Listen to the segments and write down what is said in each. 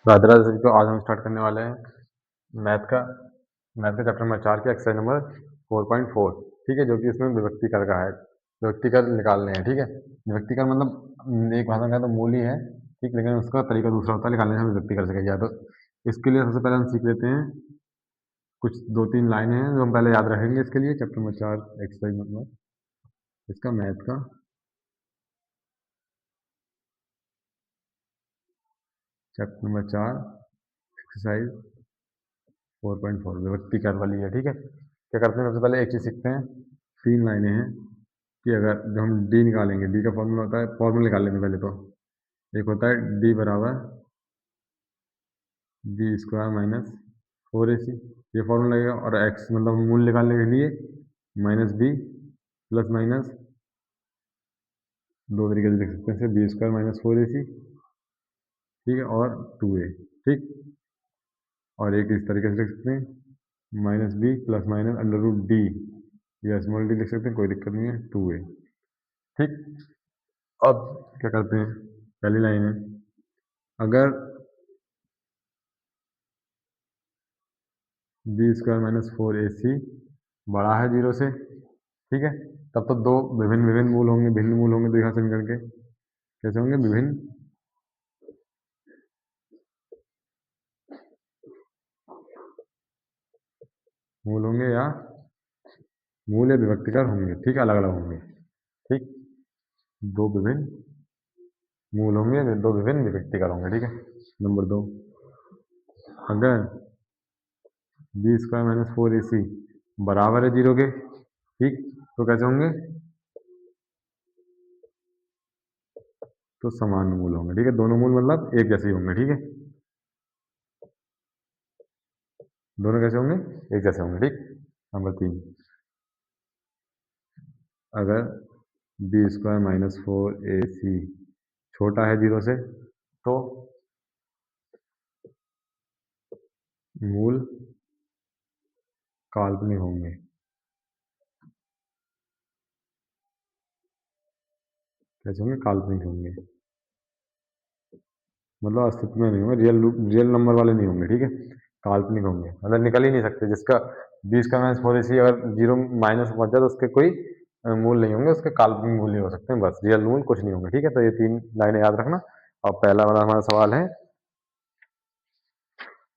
राधे राधे सभी को। आज हम स्टार्ट करने वाले हैं मैथ का मैथ का चैप्टर नंबर 4 की एक्सरसाइज नंबर 4.4। ठीक है, जो कि इसमें विभक्ति कर का है। विभक्ति कर निकालने हैं। ठीक है, विभक्ति कर मतलब एक भाषा में कहें तो मूल ही है। ठीक, लेकिन उसका तरीका दूसरा होता है निकालने से हम विभक्ति कर सकें। या तो इसके लिए सबसे पहले हम सीख लेते हैं कुछ 2-3 लाइनें हैं जो हम पहले याद रखेंगे। इसके लिए चैप्टर नंबर 4 एक्सरसाइज मतलब इसका मैथ का चैप्टर नंबर 4 एक्सरसाइज 4.4 विभक्ति कर वाली है। ठीक है, क्या करते हैं, सबसे पहले एक चीज़ सीखते हैं। 3 लाइनें हैं कि अगर जब हम डी निकालेंगे, डी का फॉर्मूला होता है, फॉर्मूला निकाल लेंगे पहले तो। एक होता है डी बराबर बी स्क्वायर माइनस 4ac, ये फॉर्मूला लगेगा। और एक्स मतलब मूल निकालने के लिए माइनस बी प्लस माइनस दो तरीके से लिख सकते हैं, बी स्क्वायर माइनस 4ac। ठीक है, और 2a। ठीक, और एक इस तरीके से लिख सकते हैं minus B plus minus under root D, या स्मॉल डी लिख सकते हैं, कोई दिक्कत नहीं है, 2a। ठीक, अब क्या करते हैं, पहली लाइन है अगर बी स्क्वायर माइनस 4ac बड़ा है 0 से, ठीक है, तब तो दो विभिन्न विभिन्न मूल होंगे, भिन्न मूल होंगे। तो यहाँ समीकरण के कैसे होंगे, विभिन्न मूल होंगे, या मूल या विभक्तिकर होंगे। ठीक है, अलग अलग होंगे। ठीक, दो विभिन्न मूल होंगे, दो विभिन्न विभक्तिकर होंगे। ठीक है, नंबर 2, अगर बी स्क्वायर माइनस 4ac बराबर है 0 के, ठीक, तो कैसे होंगे, तो समान मूल होंगे। ठीक है, दोनों मूल मतलब एक जैसे ही होंगे। ठीक है, दोनों कैसे होंगे, एक जैसे होंगे। ठीक, नंबर 3, अगर बी स्क्वायर माइनस 4ac छोटा है 0 से, तो मूल काल्पनिक होंगे। कैसे होंगे, काल्पनिक होंगे, मतलब अस्तित्व में नहीं होंगे, रियल नंबर वाले नहीं होंगे। ठीक है, काल्पनिक होंगे, मतलब निकल ही नहीं सकते। जिसका 20 का -4ac अगर 0 माइनस पहुंच जाए तो उसके कोई मूल नहीं होंगे, उसके काल्पनिक मूल ही हो सकते हैं, बस रियल मूल कुछ नहीं होंगे। ठीक है, तो ये 3 लाइनें याद रखना। और पहला वाला हमारा सवाल है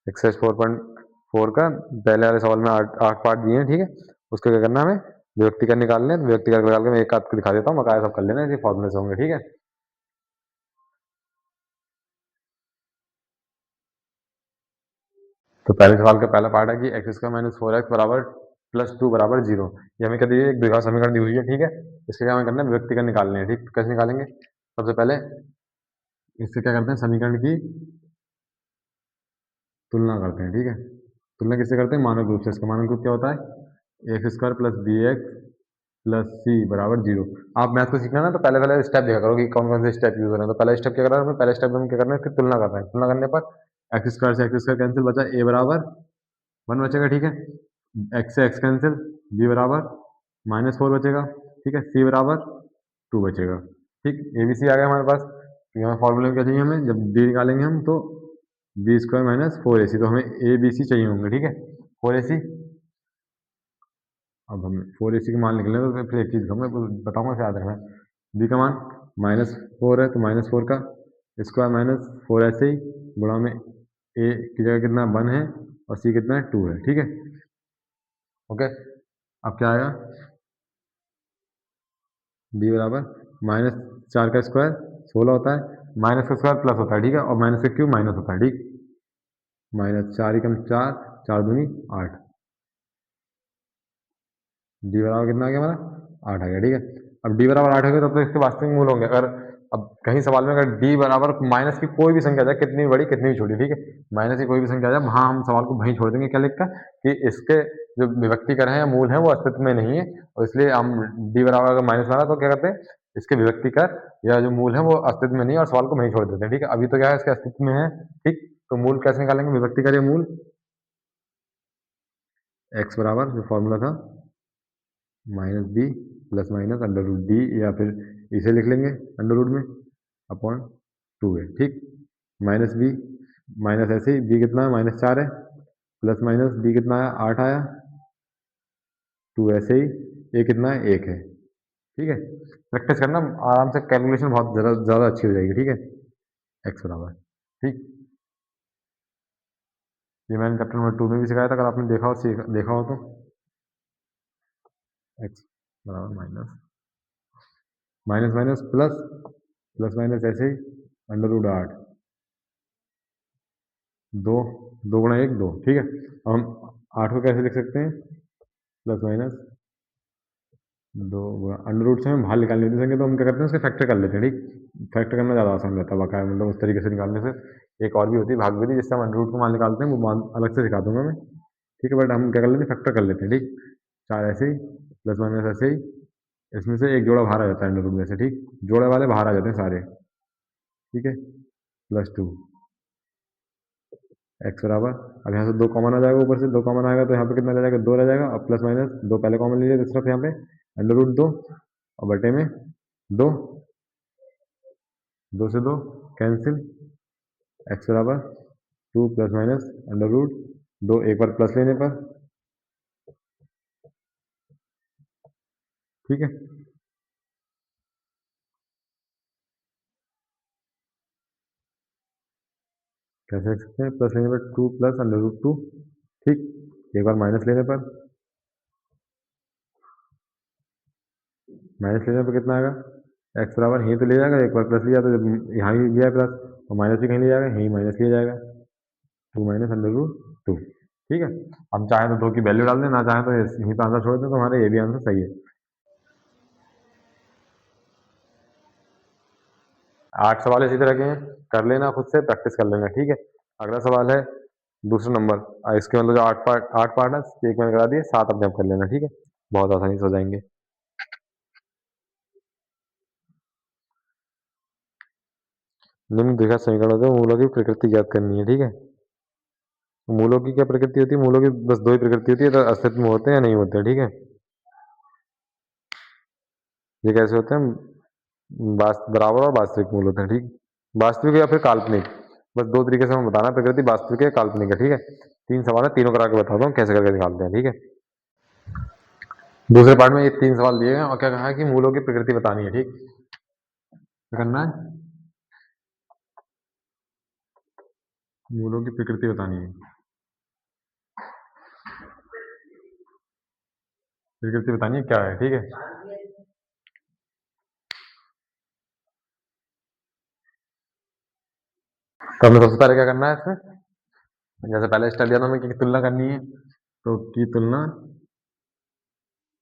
एक्सरसाइज 4.4 का। पहले वाले सवाल में 8 पार्ट दिए हैं। ठीक है, उसको क्या करना है, हमें विभक्ति कर निकाल लें। विभक्ति कर निकाल के मैं एक आपको दिखा देता हूँ, बकाया सब कर लेना, इसी फॉर्मूले से होंगे। ठीक है, तो पहले सवाल का पहला पार्ट है कि एक्स स्क्वायर माइनस 4x बराबर +2 बराबर 0। ये हमें क्या दी है, एक द्विघात समीकरण दी हुई है। ठीक है, इसके क्या हमें करना है, विभक्ति कर निकालने हैं। ठीक, कैसे निकालेंगे, सबसे पहले इससे क्या करते हैं, समीकरण की तुलना करते हैं। ठीक है, तुलना किससे करते हैं, मानक रूप से। इसका मानक रूप क्या होता है, x square plus b x plus c बराबर 0। आप मैथ को सीखना ना, तो पहले पहले स्टेप देखा करो कि कौन कौन से स्टेप यूज हो रहे हैं। तो पहला स्टेप क्या कर रहा है, पहले स्टेप में हम क्या करना है, इसकी तुलना कर रहे हैं। तुलना करने पर एक्स स्क्वायर से एक्स स्क्वायर कैंसिल, बचा ए बराबर 1 बचेगा। ठीक है, एक्स से एक्स कैंसिल, बी बराबर -4 बचेगा। ठीक है, सी बराबर 2 बचेगा। ठीक, ए बी सी आ गया हमारे पास। तो यहाँ फॉर्मूले में क्या चाहिए हमें, जब डी निकालेंगे हम, तो बी स्क्वायर माइनस 4ac, तो हमें ए बी सी चाहिए होंगे। ठीक है, 4ac, अब हमें 4ac के मान निकलने, तो फिर एक चीज़ बताऊंगा, फिर याद रखना। बी का मान -4 है, तो -4 का स्क्वायर माइनस 4 ऐसे ही गुणा में ए की जगह कितना 1 है, और सी कितना है 2 है। ठीक है, ओके, अब क्या आएगा, बी बराबर -4 का स्क्वायर 16 होता है, माइनस का स्क्वायर प्लस होता है। ठीक है, और माइनस का क्यूब माइनस होता है। ठीक, -4 एकम 4, 4 दूनी 8, डी बराबर कितना आ गया हमारा, 8 आ गया। ठीक है, अब डी बराबर 8 हो गया, तब तो इसके वास्तविक मूल होंगे। अगर अब कहीं सवाल में अगर डी बराबर माइनस की कोई भी संख्या आ जाए, कितनी भी बड़ी कितनी भी छोटी, ठीक है, माइनस की कोई भी संख्या आ जाए, वहां हम सवाल को वहीं छोड़ देंगे, क्या लिखकर, कि इसके जो विभक्तिकर है या मूल है वो अस्तित्व में नहीं है, और इसलिए हम डी बराबर अगर माइनस माना तो क्या करते हैं, इसके विभक्तिकर या जो मूल है वो अस्तित्व में नहीं है, और सवाल को वहीं छोड़ देते हैं। ठीक है, अभी तो क्या है, इसके अस्तित्व में है। ठीक, तो मूल कैसे निकालेंगे, विभक्तिकर या मूल, एक्स बराबर जो फॉर्मूला था -b plus minus under root D, या फिर इसे लिख लेंगे अंडर रूट में अपॉन 2a। ठीक, -b माइनस ऐसे ही बी कितना है -4 है, प्लस माइनस बी कितना आया 8 आया, 2 ऐसे ही, ए कितना है 1 है। ठीक है, प्रैक्टिस करना आराम से, कैलकुलेशन बहुत ज़्यादा ज़्यादा अच्छी हो जाएगी। ठीक है, एक्स बराबर, ठीक, ये मैंने चैप्टर नंबर 2 में भी सिखाया था, अगर आपने देखा हो तो। एक्स बराबर minus minus minus plus, plus minus ऐसे ही √8, दो, 2 × 1 2। ठीक है, अब हम 8 को कैसे लिख सकते हैं, प्लस माइनस 2 अंडर रूट से हमें बाहर निकालने नहीं देंगे, तो हम क्या करते हैं उसके फैक्टर कर लेते हैं। ठीक, फैक्टर करना ज़्यादा आसान रहता है, बाकायदा मतलब उस तरीके से निकालने से। एक और भी होती है भाग विधि, जिससे हम अंडर रूट को मान निकालते हैं, वो मान अलग से सिखा दूंगा मैं। ठीक है, बट हम क्या कर लेते हैं, फैक्टर कर लेते हैं। ठीक, 4 ऐसे ही, प्लस माइनस ऐसे ही, इसमें से एक जोड़ा बाहर आ जाता है अंडर रूट में से। ठीक, जोड़े वाले बाहर आ जाते हैं सारे। ठीक है, +2 एक्स बराबर, अब यहाँ से 2 कॉमन आ जाएगा, ऊपर से 2 कॉमन आएगा तो यहाँ पे कितना रह जाएगा, 2 रह जाएगा। अब प्लस माइनस 2 पहले कॉमन लीजिए इस तरफ, यहाँ पे √2 और बटे में 2, 2 से 2 कैंसिल, एक्स बराबर 2 प्लस माइनस √2, एक बार प्लस लेने पर। ठीक है, कैसे लिख सकते हैं, प्लस लेने पर 2 प्लस √2। ठीक, एक बार माइनस लेने पर, माइनस लेने पर कितना आएगा, एक्स बराबर यहीं तो ले जाएगा, एक बार प्लस लिया तो यहाँ ही लिया प्लस, और माइनस भी कहीं ले जाएगा, यहीं माइनस लिया जाएगा, 2 माइनस √2। ठीक है, हम चाहें तो 2 की वैल्यू डाल दें, ना चाहें तो यहीं पर आंसर छोड़ दें, तो हमारा ये भी आंसर सही है। 8 सवाल इसी तरह के हैं, कर लेना खुद से, प्रैक्टिस कर लेना। ठीक है, अगला सवाल है दूसरा नंबर, इसके मतलब जो 8 पार्ट है, एक मैंने करा दिए, 7 अपने आप कर लेना। ठीक है, बहुत आसानी से हो जाएंगे। निम्न द्विघात समीकरणों के मूलों की प्रकृति ज्ञात करनी है। ठीक है, मूलों की क्या प्रकृति होती है, मूलों की बस 2 ही प्रकृति होती है, तो अस्तित्व में होते हैं या नहीं होते हैं। ठीक है, ये कैसे होते हैं, बराबर और वास्तविक मूल होते हैं। ठीक, वास्तविक या फिर काल्पनिक, बस 2 तरीके से हमें बताना, प्रकृति वास्तविक है काल्पनिक है। ठीक है, 3 सवाल है, तीनों करा के बताता हूँ कैसे करके निकालते हैं। ठीक है, दूसरे पार्ट में ये 3 सवाल दिए हैं, और क्या कहा है कि मूलों की प्रकृति बतानी है। ठीक, क्या करना है, मूलों की प्रकृति बतानी है। प्रकृति बतानी है क्या है। ठीक है, तो हमें सबसे पहले क्या करना है इसमें, जैसे पहले स्टेप दिया था हमें कि तुलना करनी है, तो की तुलना,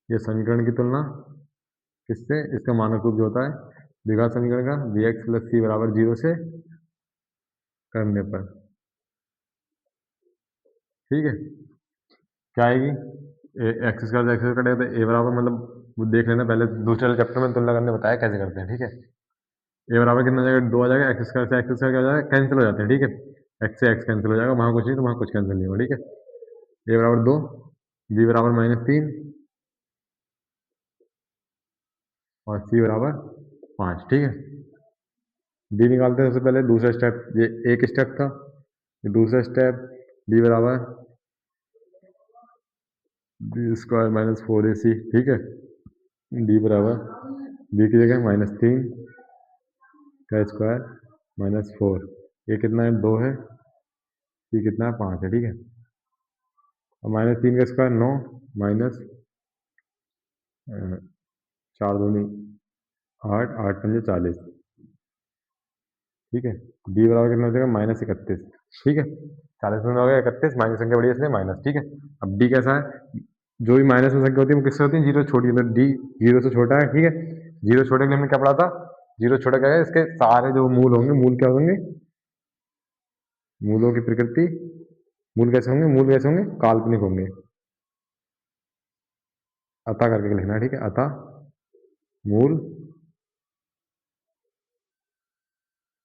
ये समीकरण की तुलना किससे, इसका मानक रूप जो होता है द्विघात समीकरण का, bx + c = 0 से करने पर। ठीक है, क्या आएगी, एक्स स्क्वायर से एक्स कटेगा तो ए बराबर, मतलब वो देख लेना, पहले दूसरे चैप्टर में तुलना करने बताया कैसे करते हैं। ठीक है, ए बराबर कितना आ जाएगा, 2 आ जाएगा, एक्स स्क्वायर से एक्स स्क्वायर क्या हो जाएगा, कैंसिल हो जाते हैं। ठीक है, एक्स से एक्स कैंसिल हो जाएगा, वहाँ कुछ नहीं तो वहाँ कुछ कैंसिल नहीं होगा। ठीक है, ए बराबर 2, बी बराबर -3 और सी बराबर 5। ठीक है, डी निकालते हैं सबसे पहले, दूसरा स्टेप, ये एक स्टेप था, ये दूसरा स्टेप, डी बराबर b² - 4ac। ठीक है, डी बराबर बी की जगह -3 का स्क्वायर -4, ये कितना है 2 है, सी कितना है 5 है। ठीक है, और -3 का स्क्वायर 9, माइनस 4 दूनी 8, 8 पंजे 40। ठीक है, डी बराबर कितना हो जाएगा -31। ठीक है, 40 में हो गया 31, माइनस संख्या बड़ी है इसलिए माइनस। ठीक है, अब डी कैसा है, जो भी माइनस में संख्या होती है वो किससे होती है, जीरो छोटी है, तो डी 0 से छोटा है। ठीक है, जीरो छोटे के लिए हमने क्या पढ़ा था, जीरो छोटा क्या है, इसके सारे जो मूल होंगे, मूल क्या होंगे, मूलों की प्रकृति, मूल कैसे होंगे, मूल कैसे होंगे, काल्पनिक होंगे। अतः करके लिखना है। ठीक है, अतः मूल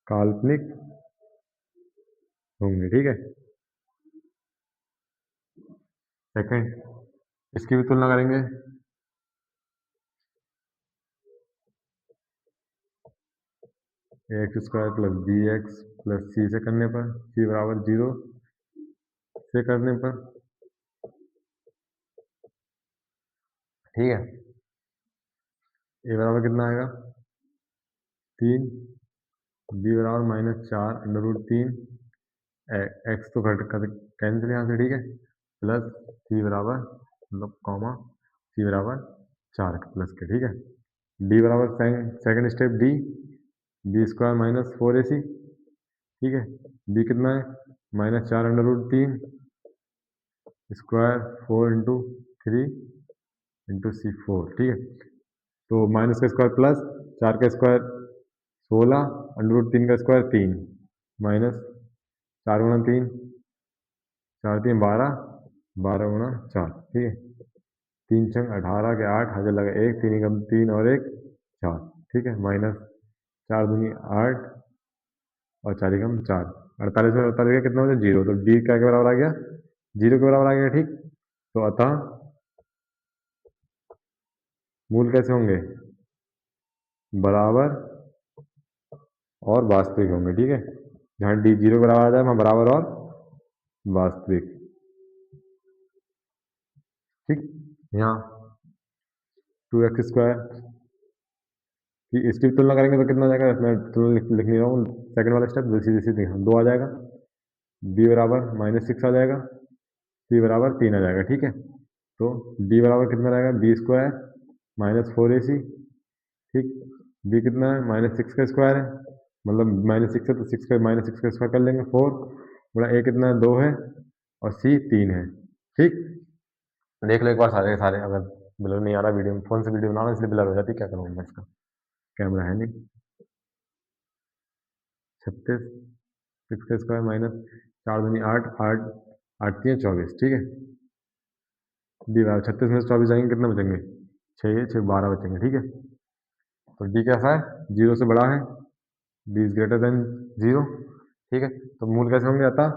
काल्पनिक होंगे। ठीक है, सेकंड, इसकी भी तुलना करेंगे, x square plus b x plus c से करने पर, सी बराबर 0 से करने पर, ठीक है। ए बराबर कितना आएगा 3, बी बराबर -4 अंडर रूट 3, एक्स तो घट कर कैंसिल यहाँ से, ठीक है, प्लस सी बराबर मतलब कॉमा सी बराबर 4 प्लस के, ठीक है। डी बराबर second step D, b square -4ac, ठीक है। बी कितना है -4 under root 3 square 4 into 3 into c 4, ठीक है। तो माइनस का स्क्वायर प्लस 4 का स्क्वायर 16 अंडर रूट 3 का स्क्वायर 3 माइनस 4 गुणा 3, 4 3 12, 12 गुणा 4, ठीक है। 3 छंग 18 के 8, हाजिर लगा 1, 3 एकम 3 और 1 4, ठीक है। माइनस 4 दूनी 8 और 4 एकम 4, 48 में 48 का कितना हो जाए 0, तो डी क्या के बराबर आ गया 0 के बराबर आ गया, ठीक। तो अतः मूल कैसे होंगे बराबर और वास्तविक होंगे, ठीक है। जहाँ डी 0 के बराबर आ जाए वहाँ बराबर और वास्तविक, ठीक। यहाँ 2x² की इसकी तुलना करेंगे तो कितना आ जाएगा, इसमें तुलना लिख नहीं रहा हूँ, सेकंड वाला स्टेप सीधे सीधे 2 आ जाएगा, बी बराबर -6 आ जाएगा, सी बराबर 3 आ जाएगा, ठीक है। तो डी बराबर कितना रहेगा b² -4ac, ठीक। बी कितना है -6 का स्क्वायर है, मतलब -6 है तो -6 का स्क्वायर कर लेंगे 4 गुणा ए कितना है 2 है और सी 3 है, ठीक। देख लो एक बार सारे के सारे, अगर ब्लर नहीं आ रहा वीडियो में, फोन से वीडियो बनाना इसलिए ब्लर हो जाती है, क्या करूँगा मैं इसका, कैमरा है नहीं। 36, 6 का स्क्वायर माइनस 4 दूनी 8, 8 8 3 24, ठीक है। डी बराबर 36 में से 24 जाएंगे कितने बचेंगे 6 6 12 बचेंगे, ठीक है। तो डी कैसा है 0 से बड़ा है, डी इज ग्रेटर देन 0, ठीक है। तो मूल कैसे होंगे अतः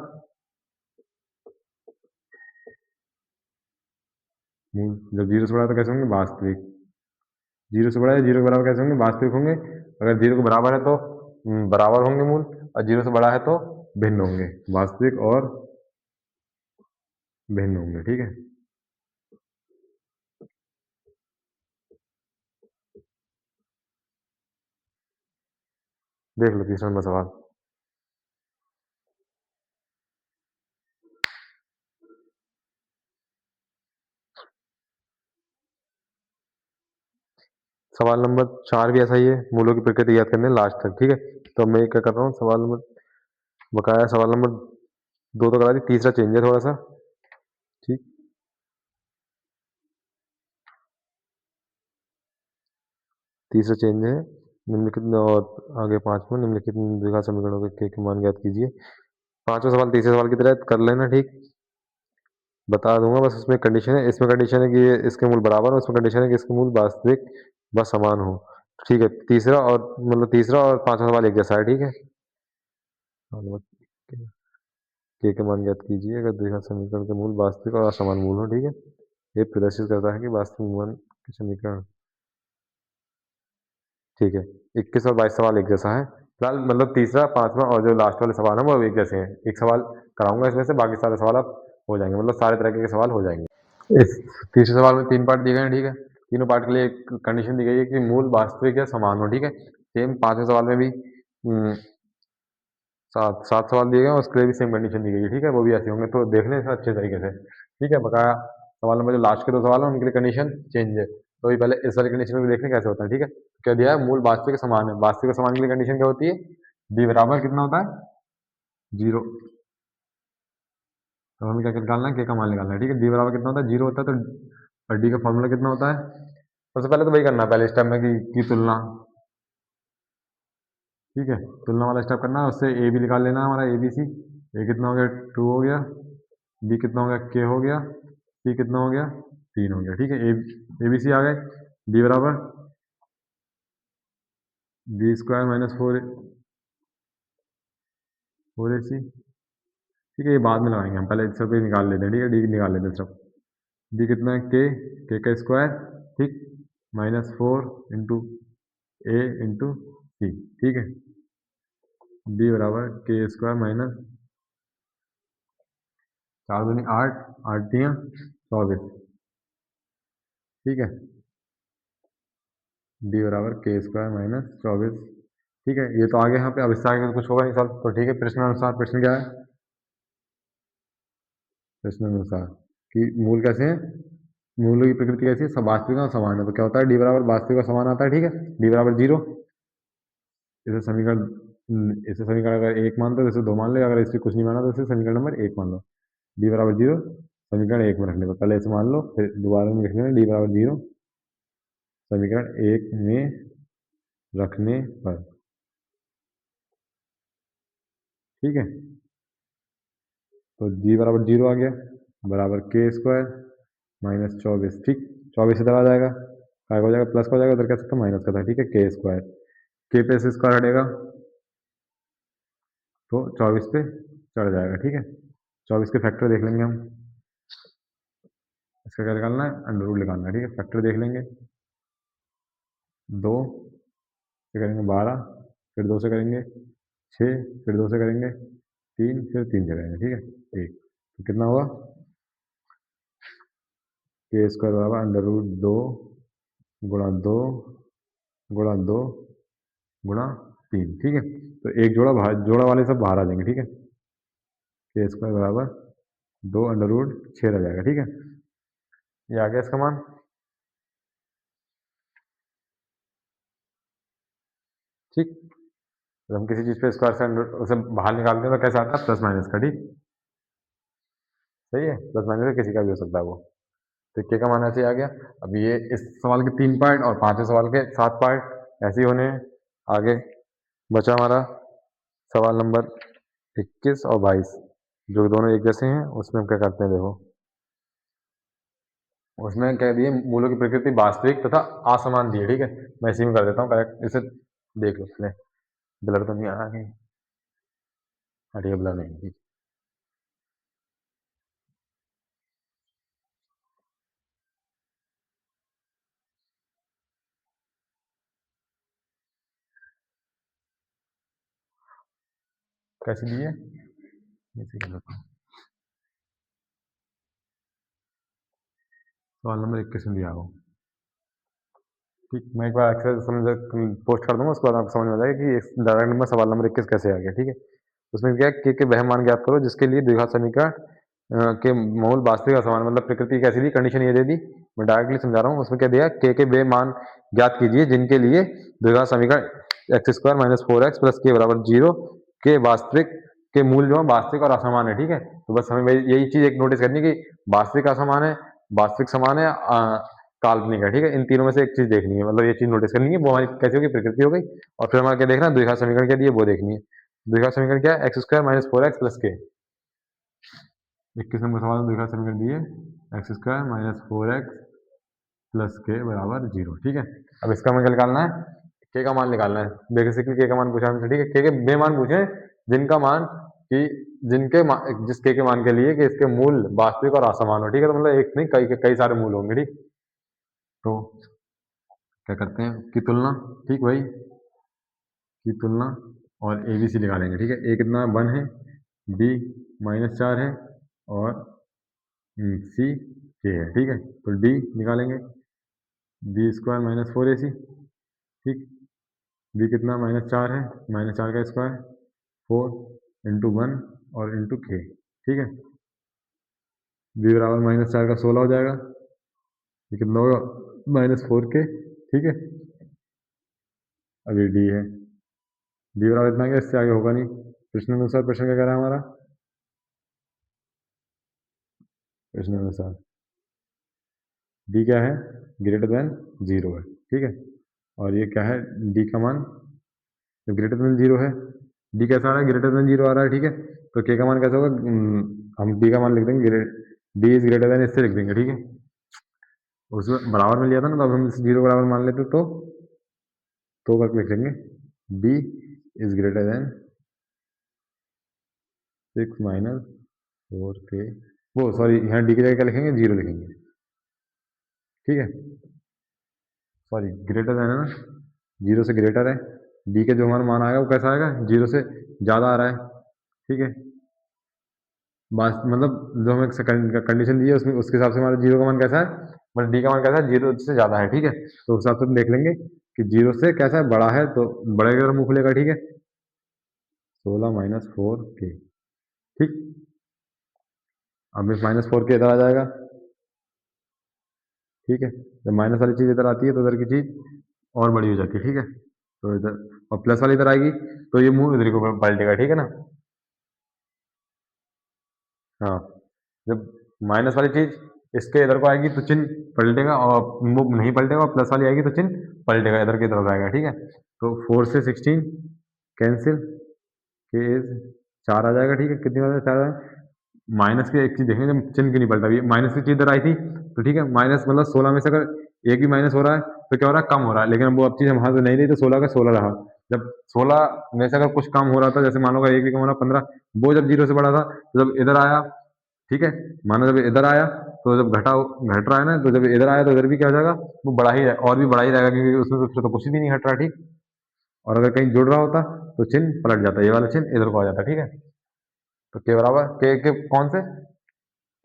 मूल जब 0 से बड़ा है तो कैसे होंगे वास्तविक, 0 से बड़ा है 0 के बराबर कैसे होंगे वास्तविक होंगे, अगर 0 के बराबर है तो बराबर होंगे मूल, और 0 से बड़ा है तो भिन्न होंगे, वास्तविक और भिन्न होंगे, ठीक है। देख लो तीसरा नंबर सवाल। सवाल नंबर 4 भी ऐसा ही है, मूलों की प्रकृति याद करने लास्ट तक, ठीक है। तो मैं क्या कर रहा हूँ, सवाल नंबर बकाया सवाल नंबर 2 तो करा दी, तीसरा चेंज है थोड़ा सा, ठीक। तीसरा चेंज है निम्नलिखित में, और आगे 5 में निम्नलिखित द्विघात समीकरणों के मान ज्ञात कीजिए। पांचवा सवाल तीसरे सवाल की तरह कर लेना, ठीक। बता दूंगा बस, उसमें कंडीशन है, इसमें कंडीशन है कि ये इसके मूल बराबर हो, उसमें कंडीशन है कि इसके मूल वास्तविक व समान हो, ठीक है। तीसरा और मतलब तीसरा और पांचवा सवाल एक जैसा है, ठीक है। के मान ज्ञात कीजिए अगर द्विघात समीकरण के मूल वास्तविक और असमान मूल हो, ठीक है। ये प्रदर्शित करता है कि वास्तविक मूल के समीकरण, ठीक है। 21 और 22 सवाल एक जैसा है फिलहाल, मतलब तीसरा पांचवा और जो लास्ट वाले सवाल है वो एक जैसे हैं, एक सवाल कराऊंगा इसमें से, बाकी सारे सवाल अब हो जाएंगे, मतलब सारे तरह के सवाल हो जाएंगे। इस तीसरे सवाल में 3 पार्ट दिए गए हैं, ठीक है। तीनों पार्ट के लिए एक कंडीशन दी गई है कि मूल वास्तविक या समान हो, ठीक है। सेम पांचवें सवाल में भी 7 सवाल दिए गए हैं, उसके लिए भी सेम कंडीशन दी गई है, ठीक है। वो भी ऐसे होंगे तो देखने से अच्छे तरीके से, ठीक है। बकाया सवाल नंबर जो लास्ट के 2 सवाल है उनके लिए कंडीशन चेंज है, तो अभी पहले इस वाली कंडीशन में भी देखने कैसे होता है, ठीक है। क्या दिया है, मूल वास्तविक समान है, वास्तविक समान के लिए कंडीशन क्या होती है, डी बराबर कितना होता है 0, तो हमें क्या निकालना है, के का मान निकालना है, ठीक है। डी बराबर कितना होता है 0 होता है, तो डी का फॉर्मूला कितना होता है, सबसे पहले तो वही करना है पहले स्टेप में की तुलना, ठीक है। तुलना वाला स्टेप करना है, उससे ए भी निकाल लेना है हमारा ए बी सी, ए कितना हो गया 2 हो गया, बी कितना हो गया के हो गया, सी कितना हो गया 3 हो गया, ठीक है। ए बी सी आ गए, डी बराबर बी स्क्वायर -4 ac, ठीक है। ये बाद में लगाएंगे हम, पहले सब ये निकाल लेते हैं, ठीक है। डी निकाल लेते हैं सब, डी कितना है के का स्क्वायर, ठीक, -4 इंटू ए इंटू सी, ठीक है। बी बराबर के स्क्वायर माइनस 4 दूनी 8, 8 तियाँ 24, ठीक है। डी बराबर के स्क्वायर माइनस 24, ठीक है। ये तो आगे यहाँ पे, अब इससे आगे तो कुछ होगा नहीं सॉल्व, तो ठीक है। प्रश्न अनुसार, प्रश्न क्या है? प्रश्न अनुसार कि मूल कैसे हैं, मूलों की प्रकृति कैसी है, सब वास्तविक और समान है। तो क्या होता है, डी बराबर वास्तविक और समान आता है, ठीक है। डी बराबर 0, इसे समीकरण अगर 1 मान दो, इसे 2 मान लो, अगर इसे कुछ नहीं माना तो इसे समीकरण नंबर 1 मान लो। डी बराबर 0 समीकरण 1 में रखने पर, पहले इसे मान लो, फिर दोबारा में लिखने में डी बराबर 0 समीकरण 1 में रखने पर, ठीक है। तो जी बराबर 0 आ गया, बराबर के स्क्वायर माइनस 24, ठीक। 24 से दबा जाएगा, क्या हो जाएगा, प्लस का हो जाएगा, उधर कह सकते माइनस का था, ठीक है। के स्क्वायर, के पे से स्क्वायर हटेगा तो 24 पे चढ़ जाएगा, ठीक है। 24 के फैक्टर देख लेंगे हम, इसका क्या निकालना है, अंडर रूट निकालना है, ठीक है। फैक्टर देख लेंगे, 2 से करेंगे 12, फिर 2 से करेंगे 6, फिर 2 से करेंगे 3, फिर 3 से करेंगे, ठीक है। 1, तो कितना हुआ, के स्क्वायर बराबर अंडर रूट 2 गुणा 2 गुणा 2 गुणा 3, ठीक है। तो एक जोड़ा बाहर, जोड़ा वाले सब बाहर आ जाएंगे, ठीक है। के स्क्वायर बराबर 2 अंडर रूट 6 रह जाएगा, ठीक है। ये आ गया इसका मान, ठीक। जब हम किसी चीज पे स्क्वायर से उसे बाहर निकालते हैं तो कैसा आता है, प्लस माइनस का, ठीक। सही है, प्लस माइनस का किसी का भी हो सकता है वो। तो के का मान ऐसे ही आ गया। अब ये इस सवाल के 3 पार्ट और 5वें सवाल के 7 पार्ट ऐसे ही होने हैं। आगे बचा हमारा सवाल नंबर 21 और 22, जो दोनों एक जैसे हैं। उसमें हम क्या करते हैं, देखो उसमें कह दिए मूलों की प्रकृति वास्तविक तथा असमान दी है, ठीक है। मैं इसी में कर देता हूँ करेक्ट, इसे देख लो पहले, ब्लर तो नहीं आ रहा कहीं, हटिए ब्लर नहीं, ठीक। कैसे दी है, इसे कर देता हूँ। सवाल नंबर 21 में दिया हो, ठीक। मैं एक बार एक्सरसाइज समझ पोस्ट कर दूंगा, उसके बाद आपको समझ में आ जाएगा कि इस डायरेक्ट नंबर सवाल नंबर 21 कैसे आ गया, ठीक है। उसमें क्या है, के वह मान ज्ञात करो जिसके लिए द्विघात समीकरण के मूल वास्तविक असमान, मतलब प्रकृति कैसी दी, कंडीशन ये दे दी। मैं डायरेक्टली समझा रहा हूँ। उसमें क्या दिया, के वे मान ज्ञात कीजिए जिनके लिए द्विघात समीकरण x square minus 4x plus के बराबर 0 के वास्तविक के मूल जो है वास्तविक और असमान है, ठीक है। तो बस हमें यही चीज एक नोटिस करनी है कि वास्तविक असमान है, वास्तविक समान है, काल्पनिक है, ठीक है। इन तीनों में से एक चीज देखनी है, मतलब ये चीज नोटिस करनी है, वो हमारी कैसी होगी, प्रकृति हो गई। और फिर हमारा क्या देखना है, द्विघात समीकरण क्या दिए वो देखनी है। द्विघात समीकरण क्या है, x square minus 4x plus के। 21 नंबर सवाल में द्विघात समीकरण दिए, x square minus 4x plus के बराबर 0, ठीक है। अब इसका हमें क्या निकालना है, के का मान निकालना है। बेसिकली के का मान पूछा हमसे, ठीक है। के वे मान पूछे जिनका मान कि जिस के मान के लिए कि इसके मूल वास्तविक और असमान हो, ठीक है। तो मतलब एक नहीं, कई सारे मूल होंगे, ठीक। तो क्या करते हैं, की तुलना, ठीक भाई, की तुलना और ए बी सी निकालेंगे, ठीक है। ए कितना 1 है, बी -4 है, और सी के है, ठीक है। तो डी निकालेंगे, बी स्क्वायर माइनस 4ac, ठीक। बी कितना -4 है, -4 का स्क्वायर 4 इंटू 1 और इंटू के, ठीक है। बी बराबर -4 का 16 हो जाएगा, ये कितना होगा, -4 के, ठीक है। अभी डी है, डी बराबर इतना, क्या इससे आगे होगा नहीं। प्रश्न अनुसार, प्रश्न क्या कह रहा है हमारा, प्रश्न अनुसार डी क्या है, ग्रेटर देन 0 है, ठीक है। और ये क्या है, डी का मान जब ग्रेटर देन 0 है, डी कैसा आ रहा है, ग्रेटर देन 0 आ रहा है, ठीक है। तो के का मान कैसा होगा, हम डी का मान लिख देंगे, डी इज ग्रेटर देन, इससे लिख देंगे, ठीक है। उसमें बराबर में लिया था ना, तो अब हम 0 बराबर मान लेते तो करके लिख देंगे, D is greater than 6 minus 4 के, वो सॉरी, यहाँ डी की जगह क्या लिखेंगे, 0 लिखेंगे, ठीक है। सॉरी, ग्रेटर देन है ना, 0 से ग्रेटर है। डी के जो हमारा मान आएगा वो कैसा आएगा, 0 से ज़्यादा आ रहा है, ठीक है। बस मतलब जो हमें कंडीशन दी है उसमें उसके हिसाब से हमारा जीरो का मान कैसा है, मतलब डी का मान कैसा है, जीरो से ज़्यादा है, ठीक है। तो उस हिसाब से हम देख लेंगे कि जीरो से कैसा है, बड़ा है तो बड़े की तरफ मुँह खुलेगा, ठीक है। 16 - 4 के, ठीक। अब इस -4 के इधर आ जाएगा, ठीक है। जब माइनस वाली चीज़ इधर आती है तो इधर की चीज़ और बड़ी हो जाती है, ठीक है। तो इधर और प्लस वाली इधर आएगी तो ये मुंह इधर को पलटेगा, ठीक है ना। हाँ, जब माइनस वाली चीज़ इसके इधर को आएगी तो चिन्ह पलटेगा और मुंह नहीं पलटेगा, और प्लस वाली आएगी तो चिन्ह पलटेगा, इधर की तरफ आएगा, ठीक है। तो 4 से 16 कैंसिल, के इज 4 आ जाएगा, ठीक है। कितनी बार 4 आया, माइनस की एक चीज़ देखेंगे, जब चिन्ह क्यों नहीं पलटा, अभी माइनस की चीज़ इधर आई थी तो ठीक है, माइनस मतलब 16 में से अगर एक भी माइनस हो रहा है तो क्या हो रहा है, कम हो रहा है, लेकिन अब वो अब चीज़ हम हाथ में नहीं ली तो 16 का 16 रहा। जब 16 में से अगर कुछ कम हो रहा था, जैसे मान लो अगर एक भी कम हो रहा 15, वो जब जीरो से बड़ा था तो जब इधर आया, ठीक है, मानो जब इधर आया तो जब घट रहा है ना, तो जब इधर आया तो इधर भी क्या हो जाएगा, वो बड़ा ही और भी बड़ा ही रहेगा, क्योंकि उसमें तो फिर तो कुछ भी नहीं घट रहा, ठीक। और अगर कहीं जुड़ रहा होता तो चिन्ह पलट जाता, ये वाला चिन्ह इधर को आ जाता, ठीक है। तो के बराबर के कौन से,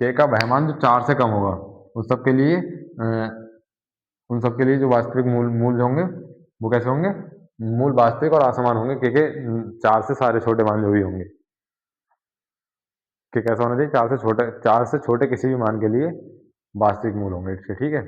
के का वहमान जो 4 से कम होगा उन सब के लिए उन सब के लिए जो वास्तविक मूल मूल जो होंगे वो कैसे होंगे, मूल वास्तविक और असमान होंगे, के 4 से सारे छोटे मान जो भी होंगे, के कैसा होना चाहिए, 4 से छोटे किसी भी मान के लिए वास्तविक मूल होंगे इसके, ठीक है।